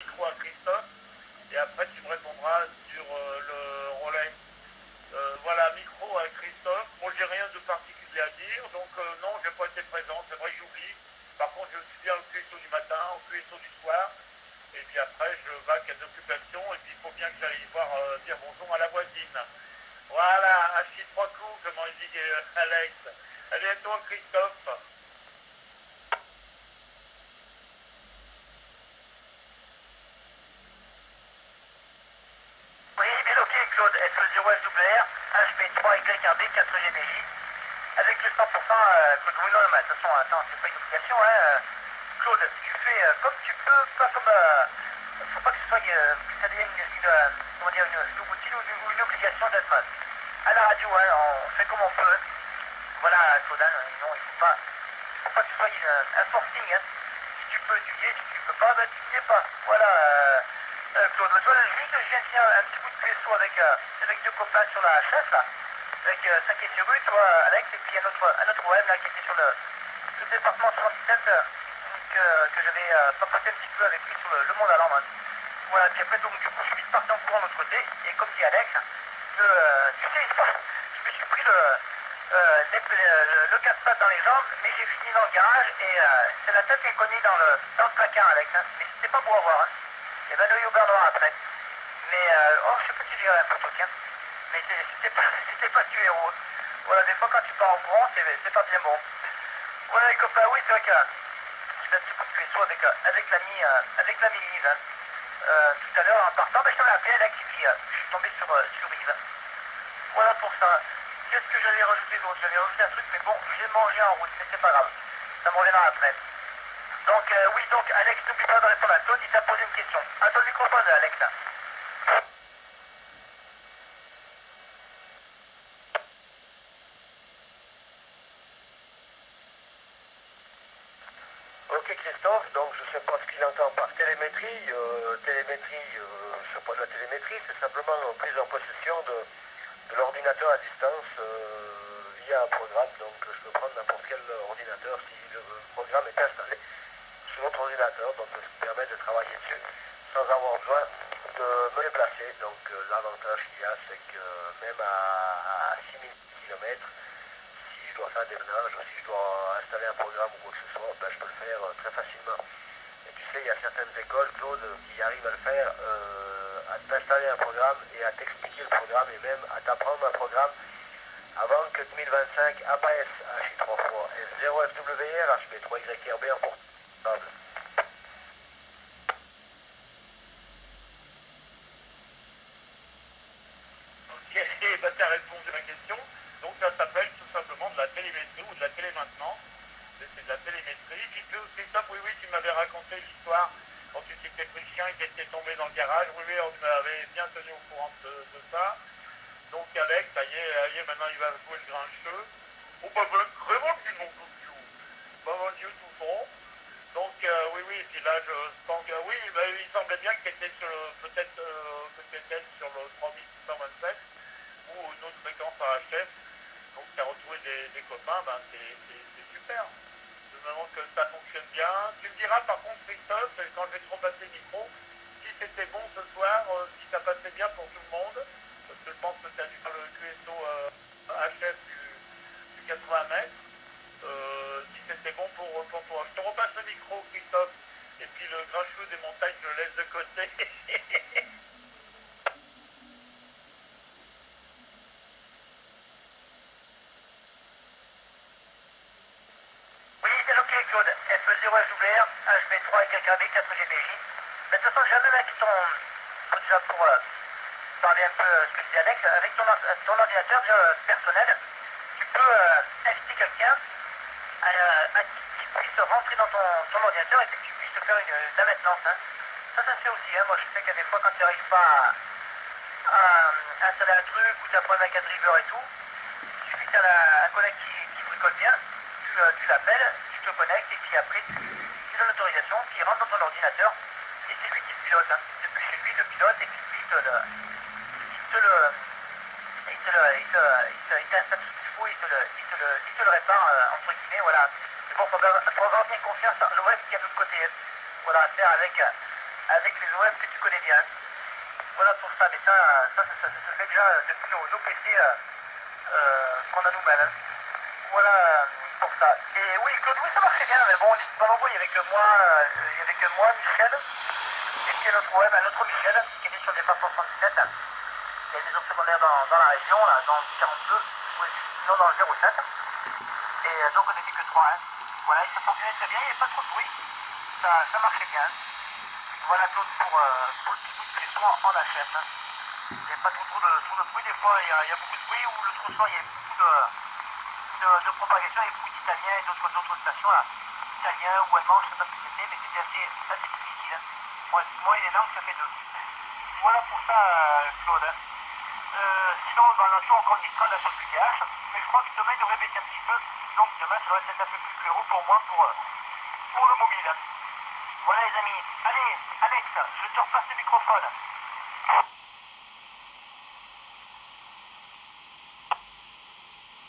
micro à Christophe et après tu me répondras sur le relais. Voilà, micro à Christophe. Moi j'ai rien de particulier à dire, donc non, j'ai pas été présent, c'est vrai que j'oublie. Par contre, je suis bien au QSO du matin, au QSO du soir, et puis après je vais à des occupations, et puis il faut bien que j'aille voir dire bonjour à la voisine. Voilà, assis trois coups, comment il dit Alex. Allez à toi Christophe. Oui, bien ok Claude, SE0FWR, HB3YRB 4GBJ, avec le 100%, Claude, oui non, mais de toute façon, attends, c'est pas une obligation, hein. Claude, tu fais comme tu peux, pas comme, faut pas que ce soit, que ça devienne comment dire, une routine ou une obligation d'être à la radio, hein, on fait comme on peut. Voilà, Claude, hein, non, faut pas que ce soit un forcing, hein. Si tu peux, tu y es, si tu peux pas, ben tu n'y es pas. Voilà, Claude, toi, juste, je viens de faire un petit bout de vaisseau avec deux copains sur la chasse, là, avec 5 et sur rue, toi, Alex, et puis un autre web, là, qui était sur le département 77, que j'avais papoté un petit peu avec lui sur le monde à l'âme. Voilà, puis après, donc, du coup, je suis vite parti en courant de l'autre côté, et comme dit Alex, tu sais, je me suis pris le casse-pattes dans les jambes, mais j'ai fini dans le garage, et c'est la tête qui est cognée dans le placard, Alex, hein. Mais c'était pas beau à voir, hein. Il y avait un œil au beurre noir après. Mais, oh, je sais pas si j'ai un peu de truc, hein. Mais c'était pas du héros. Voilà, des fois quand tu pars en courant, c'est pas bien bon. Voilà les copains, oui, c'est vrai que je fais un petit coup de vaisseau avec l'ami Yves, hein. Tout à l'heure, en partant, ben, je t'avais appelé Alex, et puis je suis tombé sur Yves. Voilà pour ça. Qu'est-ce que j'allais rajouter d'autre? J'avais rajouté un truc, mais bon, j'ai mangé en route, mais c'est pas grave. Ça me reviendra après. Donc, oui, donc, Alex, n'oublie pas de répondre à Claude, il t'a posé une question. À ton microphone, Alex. Ok Christophe, donc je ne sais pas ce qu'il entend par télémétrie. Je sais pas de la télémétrie, c'est simplement une prise en possession de l'ordinateur à distance via un programme. Donc je peux prendre n'importe quel ordinateur si le programme est installé sur notre ordinateur, donc ça me permet de travailler dessus sans avoir besoin de me déplacer. Donc l'avantage qu'il y a, c'est que même à 6000 km, si je dois faire des ménages, si je dois installer un programme ou quoi que ce soit, ben, je peux le faire très facilement. Et tu sais, il y a certaines écoles, Claude, qui arrivent à le faire, à t'installer un programme et à t'expliquer le programme et même à t'apprendre un programme avant que 2025 apparaisse HI3 fois S0FWR, HB3YRB en portable. Ok, bah, tu as répondu à ma question. Donc ça s'appelle tout simplement de la télémétrie ou de la télémaintenance. C'est de la télémétrie. Puis Christophe, oui, oui, tu m'avais raconté l'histoire quand tu t'étais pris le chien et qui était tombé dans le garage. Oui, oui, on m'avait bien tenu au courant de ça. Donc Alex, ça y est, maintenant il va jouer le grincheux. Oh bah vraiment du mon coucou. Bah mon Dieu tout bon. Donc oui, oui, et puis là je pense que oui, bah, il semblait bien que tu étais sur peut-être que tu étais sur le 3627 ou une autre fréquence à HF. Donc tu as retrouvé des copains, ben c'est super. Je me demande que ça fonctionne bien. Tu me diras par contre Christophe, quand je vais te repasser le micro, si c'était bon ce soir, si ça passait bien pour tout le monde, parce que je pense que tu as dû faire le QSO HF du 80 mètres, si c'était bon pour toi. Je te repasse le micro Christophe, et puis le grincheux des montagnes je le laisse de côté. Oui, c'est ok, Claude. FE0FWR, HB3YRB 4GBJ. De toute façon, jamais mec, déjà pour parler un peu ce que disait Alex, avec ton ordinateur déjà, personnel, tu peux inviter quelqu'un qui puisse rentrer dans ton ordinateur et que tu puisses faire de la maintenance, hein. Ça se fait aussi, hein. Moi, je sais qu'il y a des fois, quand tu n'arrives pas à installer un truc ou tu as un problème avec un driver et tout, il suffit que tu as un collègue qui bricole bien, tu l'appelles, tu te connectes et puis après, tu donnes l'autorisation, puis il rentre dans ton ordinateur et c'est lui qui le pilote, hein. Depuis chez lui, il le pilote et puis lui, il t'installe tout ce qu'il faut, il te le répare, entre guillemets, voilà. Mais bon, faut avoir bien confiance dans le web qui est de l'autre côté, hein. Voilà, à faire avec avec les OM que tu connais bien. Voilà pour ça, mais ça se fait déjà depuis nos PC qu'on a nous-mêmes. Hein. Voilà pour ça. Et oui, Claude, oui, ça marchait bien, mais bon, pendant il y avait que moi, Michel, et puis un autre Michel, qui était sur le départ 77. Il y a des maisons secondaires dans la région, là, dans le 42, oui, non dans le 07. Et donc on n'était que trois. Hein. Voilà, et ça fonctionnait très bien, il n'y avait pas trop de bruit. Ça marchait bien. Voilà Claude pour le petit bout de son en HF. Hein. Il n'y a pas trop de bruit, des fois il y a beaucoup de bruit, ou le trottoir il y a beaucoup de propagation, il y a beaucoup d'Italiens et d'autres stations là. Italiens ou allemands, je ne sais pas ce que c'était, mais c'était assez difficile. Hein. Moi et les langues ça fait deux. Voilà pour ça Claude. Hein. Sinon dans la nature encore une histoire là sur le PDH, mais je crois que demain il devrait baisser un petit peu, donc demain ça va être un peu plus clair pour moi pour le mobile. Voilà les amis. Allez, Alex, je te repasse le microphone.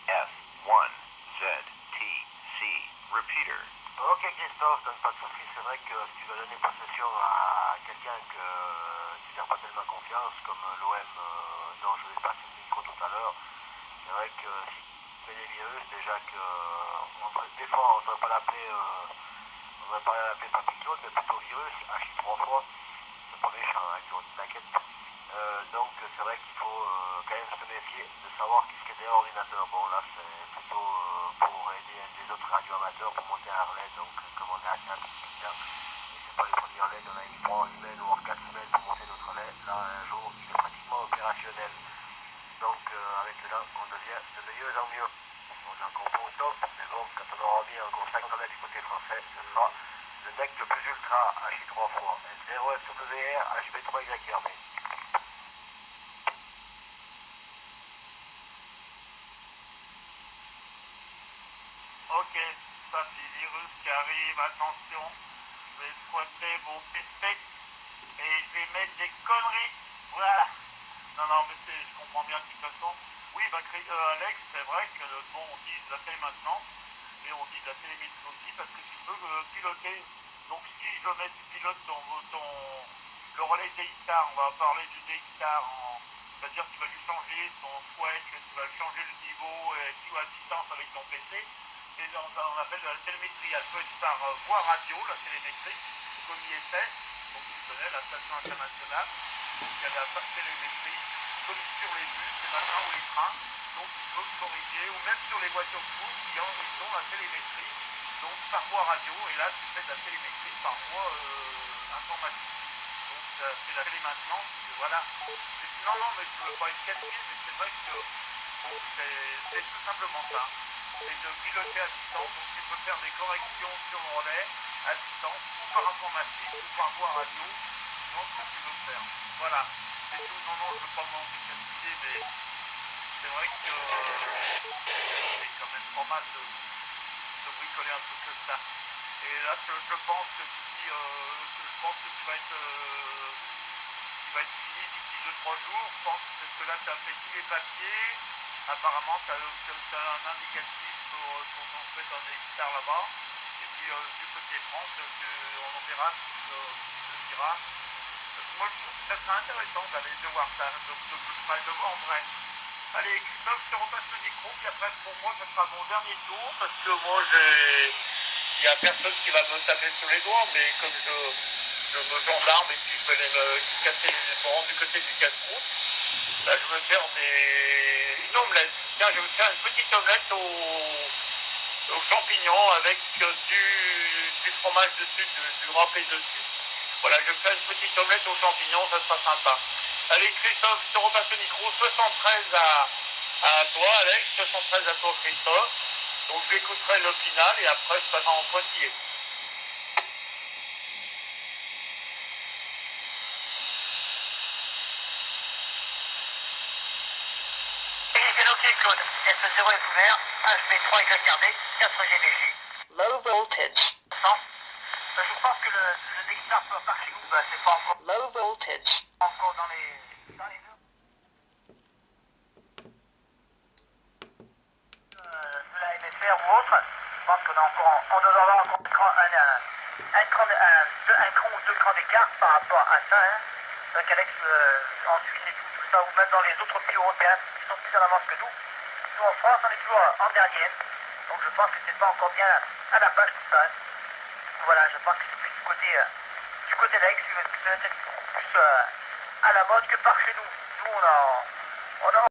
F1ZTC, repeater. Ok Christophe, donne pas de soucis, c'est vrai que si tu veux donner possession à quelqu'un que tu n'as pas tellement confiance, comme l'OM dont je vais passer le micro tout à l'heure, c'est vrai que si tu mets des virus, déjà que des fois on ne devrait pas l'appeler Papy Claude, mais plutôt virus, H 3 fois, c'est pas méchant hein, Claude, t'inquiète. Donc c'est vrai qu'il faut quand même se méfier de savoir qu'est-ce qu'il y a derrière l'ordinateur. Bon là c'est plutôt pour aider des autres radioamateurs pour monter un relais, donc comme on est assez intelligent, et c'est pas les premiers relais, on a mis 3 semaines ou 4 semaines pour monter notre relais, là un jour il est pratiquement opérationnel. Donc avec le temps on devient de mieux en mieux. On est encore pas au top, mais bon quand on aura mis encore 50 relais du côté français, ce sera le deck le plus ultra HI3 fois, 0SWR HB3YRB. Ok, ça c'est virus qui arrive, attention, je vais squatter mon PC et je vais mettre des conneries, voilà. Non, mais je comprends bien de toute façon. Oui, Alex, c'est vrai que bon, on dit de la télé maintenant, mais on dit de la télémétrie aussi parce que tu peux piloter. Donc si je mets du pilote le relais D-Star, on va parler du D-Star, c'est-à-dire que tu vas lui changer son switch, tu vas lui changer le niveau et tu vas à distance avec ton PC. Et on appelle de la télémétrie. Elle peut être par voie radio, la télémétrie, comme ISS, donc tu connais la station internationale. Donc il y a la télémétrie, comme sur les bus, les machins ou les trains. Donc tu peux corriger, ou même sur les voitures de course, ils ont la télémétrie, donc par voie radio, et là tu fais de la télémétrie par voie informatique. Donc c'est la télémaintenance, voilà. Non, mais je ne veux pas être cassé, mais c'est vrai que bon, c'est tout simplement ça. C'est de piloter à distance, donc tu peux faire des corrections sur le relais à distance, ou par informatique, ou par voie radio, selon ce que tu veux faire. Voilà. C'est tout. Non, je ne veux pas m'en cassé, mais c'est vrai que c'est quand même pas mal de bricoler un truc comme ça. Et là, je pense que tu vas être fini d'ici 2-3 jours. Je pense que là, tu as fait tous les papiers. Apparemment, tu as un indicatif pour construire un hectare là-bas. Et puis, du côté France, on verra ce qu'il le dira. Moi, je trouve que ça serait intéressant d'aller de voir ça, de plus près, de voir en vrai. Allez, Christophe, je te repasse le micro, puis après, pour moi, ce sera mon dernier tour, parce que moi, il n'y a personne qui va me taper sur les doigts, mais comme je me gendarme et puis je vais aller me rendre du côté du casse-croûte, là, je vais faire une omelette. Tiens, je vais faire une petite omelette aux champignons avec du fromage dessus, du râpé dessus. Voilà, je fais une petite omelette aux champignons, ça sera sympa. Allez, Christophe, je te repasse le micro. 73 à toi, Alex, 73 à toi, Christophe. Donc j'écouterai le final et après je passerai en pointillé. Ok, Claude. S0 est ouvert. HB3 YRD, 4 GBJ. Low voltage. Je pense que le Dexter par chez nous, c'est pas encore. Low voltage. Encore dans les heures. De la MSR ou autre, je pense qu'on a encore, on doit avoir encore un cran ou deux crans d'écart par rapport à ça. Hein. Donc Alex, en Suisse et tout ça, ou même dans les autres pays européens qui sont plus en avance que nous. Nous en France, on est toujours en dernier. Donc je pense que c'est pas encore bien à la page tout ça. Hein. Voilà, je pense que c'est plus du côté d'Alex, qui va peut-être plus à la mode que par chez nous. Nous, on a